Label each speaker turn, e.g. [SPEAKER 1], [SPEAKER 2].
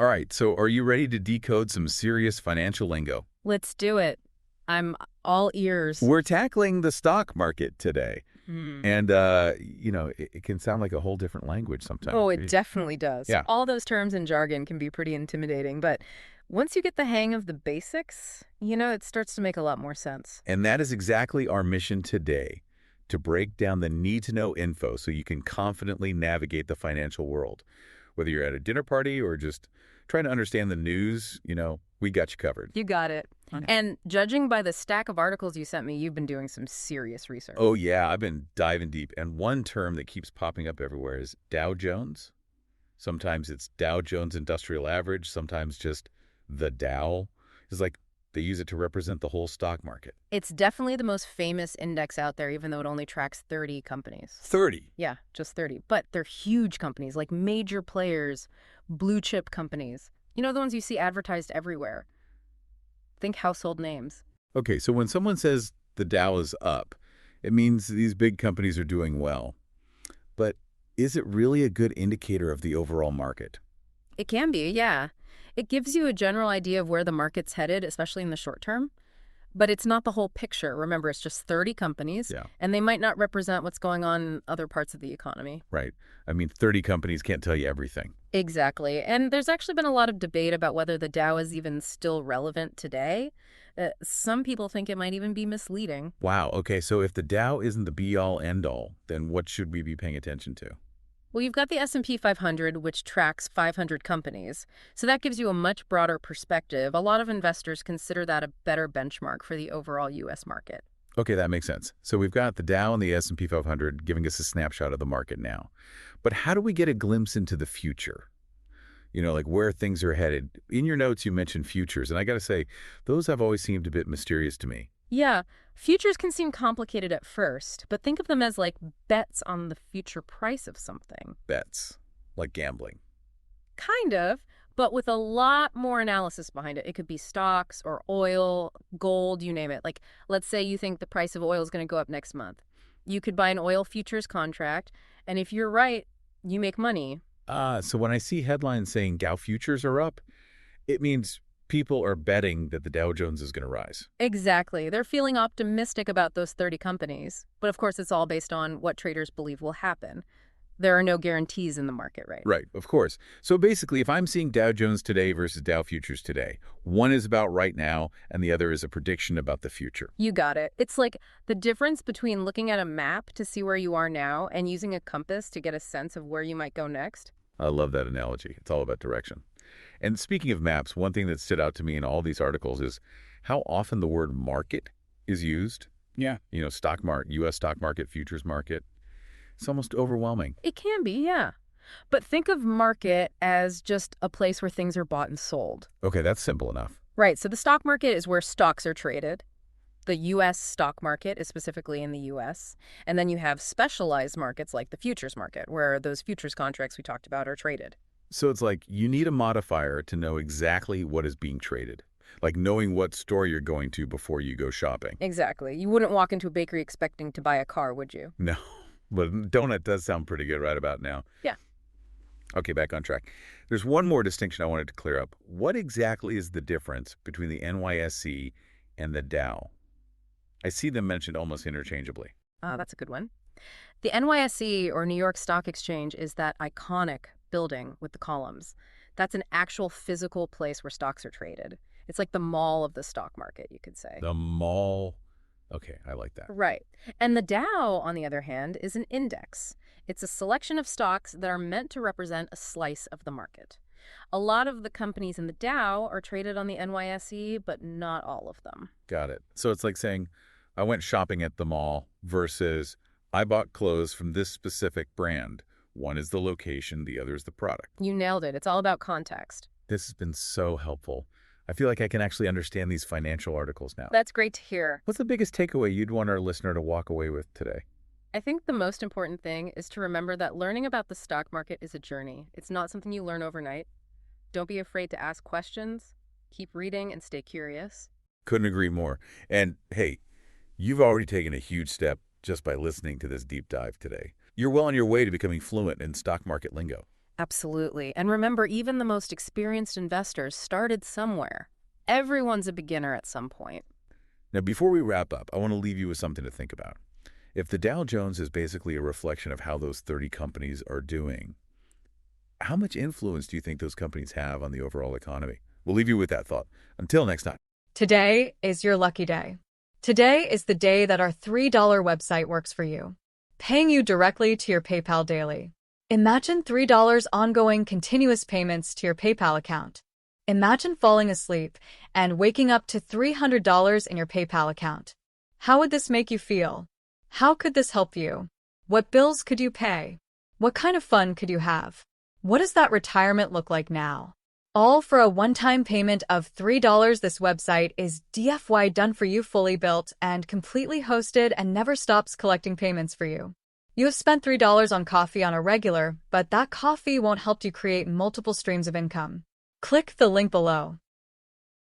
[SPEAKER 1] All right, so are you ready to decode some serious financial lingo?
[SPEAKER 2] Let's do it. I'm all ears.
[SPEAKER 1] We're tackling the stock market today.
[SPEAKER 2] Hmm.
[SPEAKER 1] And, it can sound like a whole different language sometimes.
[SPEAKER 2] Oh, it definitely does.
[SPEAKER 1] Yeah.
[SPEAKER 2] All those terms and jargon can be pretty intimidating, but once you get the hang of the basics, it starts to make a lot more sense.
[SPEAKER 1] And that is exactly our mission today, to break down the need-to-know info so you can confidently navigate the financial world. Whether you're at a dinner party or just trying to understand the news, we got you covered.
[SPEAKER 2] You got it.
[SPEAKER 1] Okay.
[SPEAKER 2] And judging by the stack of articles you sent me, you've been doing some serious research.
[SPEAKER 1] Oh, yeah, I've been diving deep. And one term that keeps popping up everywhere is Dow Jones. Sometimes it's Dow Jones Industrial Average, sometimes just the Dow. It's like they use it to represent the whole stock market.
[SPEAKER 2] It's definitely the most famous index out there, even though it only tracks 30 companies.
[SPEAKER 1] 30.
[SPEAKER 2] Yeah, just 30. But they're huge companies, like major players, blue chip companies. The ones you see advertised everywhere. Think household names.
[SPEAKER 1] Okay, so when someone says the Dow is up, it means these big companies are doing well. But is it really a good indicator of the overall market?
[SPEAKER 2] It can be, yeah. It gives you a general idea of where the market's headed, especially in the short term. But it's not the whole picture. Remember, it's just 30 companies,
[SPEAKER 1] Yeah.
[SPEAKER 2] and they might not represent what's going on in other parts of the economy.
[SPEAKER 1] Right. I mean, 30 companies can't tell you everything.
[SPEAKER 2] Exactly. And there's actually been a lot of debate about whether the Dow is even still relevant today. Some people think it might even be misleading.
[SPEAKER 1] Wow. Okay, so if the Dow isn't the be-all, end-all, then what should we be paying attention to?
[SPEAKER 2] Well, you've got the S&P 500, which tracks 500 companies. So that gives you a much broader perspective. A lot of investors consider that a better benchmark for the overall U.S. market.
[SPEAKER 1] Okay, that makes sense. So we've got the Dow and the S&P 500 giving us a snapshot of the market now. But how do we get a glimpse into the future? Like where things are headed. In your notes, you mentioned futures, and I got to say, those have always seemed a bit mysterious to me.
[SPEAKER 2] Yeah, futures can seem complicated at first, but think of them as like bets on the future price of something.
[SPEAKER 1] Bets, like gambling.
[SPEAKER 2] Kind of, but with a lot more analysis behind it. It could be stocks or oil, gold, you name it. Like, let's say you think the price of oil is going to go up next month. You could buy an oil futures contract, and if you're right, you make money.
[SPEAKER 1] So when I see headlines saying Dow futures are up, it means people are betting that the Dow Jones is going to rise.
[SPEAKER 2] Exactly. They're feeling optimistic about those 30 companies. But of course, it's all based on what traders believe will happen. There are no guarantees in the market, right?
[SPEAKER 1] Right, of course. So basically, if I'm seeing Dow Jones today versus Dow futures today, one is about right now and the other is a prediction about the future.
[SPEAKER 2] You got it. It's like the difference between looking at a map to see where you are now and using a compass to get a sense of where you might go next.
[SPEAKER 1] I love that analogy. It's all about direction. And speaking of maps, one thing that stood out to me in all these articles is how often the word market is used.
[SPEAKER 3] Yeah.
[SPEAKER 1] Stock market, U.S. stock market, futures market. It's almost overwhelming.
[SPEAKER 2] It can be, yeah. But think of market as just a place where things are bought and sold.
[SPEAKER 1] Okay, that's simple enough.
[SPEAKER 2] Right, so the stock market is where stocks are traded. The U.S. stock market is specifically in the U.S. And then you have specialized markets like the futures market, where those futures contracts we talked about are traded.
[SPEAKER 1] So it's like you need a modifier to know exactly what is being traded, like knowing what store you're going to before you go shopping.
[SPEAKER 2] Exactly. You wouldn't walk into a bakery expecting to buy a car, would you?
[SPEAKER 1] No, but donut does sound pretty good right about now.
[SPEAKER 2] Yeah.
[SPEAKER 1] Okay, back on track. There's one more distinction I wanted to clear up. What exactly is the difference between the NYSE and the Dow? I see them mentioned almost interchangeably.
[SPEAKER 2] That's a good one. The NYSE, or New York Stock Exchange, is that iconic building with the columns. That's an actual physical place where stocks are traded. It's like the mall of the stock market, you could say.
[SPEAKER 1] The mall. Okay, I like that.
[SPEAKER 2] Right. And the Dow, on the other hand, is an index. It's a selection of stocks that are meant to represent a slice of the market. A lot of the companies in the Dow are traded on the NYSE, but not all of them.
[SPEAKER 1] Got it. So it's like saying, I went shopping at the mall versus I bought clothes from this specific brand. One is the location, the other is the product.
[SPEAKER 2] You nailed it. It's all about context.
[SPEAKER 1] This has been so helpful. I feel like I can actually understand these financial articles now.
[SPEAKER 2] That's great to hear.
[SPEAKER 1] What's the biggest takeaway you'd want our listener to walk away with today?
[SPEAKER 2] I think the most important thing is to remember that learning about the stock market is a journey. It's not something you learn overnight. Don't be afraid to ask questions. Keep reading and stay curious.
[SPEAKER 1] Couldn't agree more. And hey, you've already taken a huge step just by listening to this deep dive today. You're well on your way to becoming fluent in stock market lingo.
[SPEAKER 2] Absolutely. And remember, even the most experienced investors started somewhere. Everyone's a beginner at some point.
[SPEAKER 1] Now, before we wrap up, I want to leave you with something to think about. If the Dow Jones is basically a reflection of how those 30 companies are doing, how much influence do you think those companies have on the overall economy? We'll leave you with that thought. Until next time.
[SPEAKER 3] Today is your lucky day. Today is the day that our $3 website works for you, paying you directly to your PayPal daily. Imagine $3 ongoing continuous payments to your PayPal account. Imagine falling asleep and waking up to $300 in your PayPal account. How would this make you feel? How could this help you? What bills could you pay? What kind of fun could you have? What does that retirement look like now? All for a one-time payment of $3. This website is DFY done for you, fully built and completely hosted, and never stops collecting payments for you. You have spent $3 on coffee on a regular, but that coffee won't help you create multiple streams of income. Click the link below.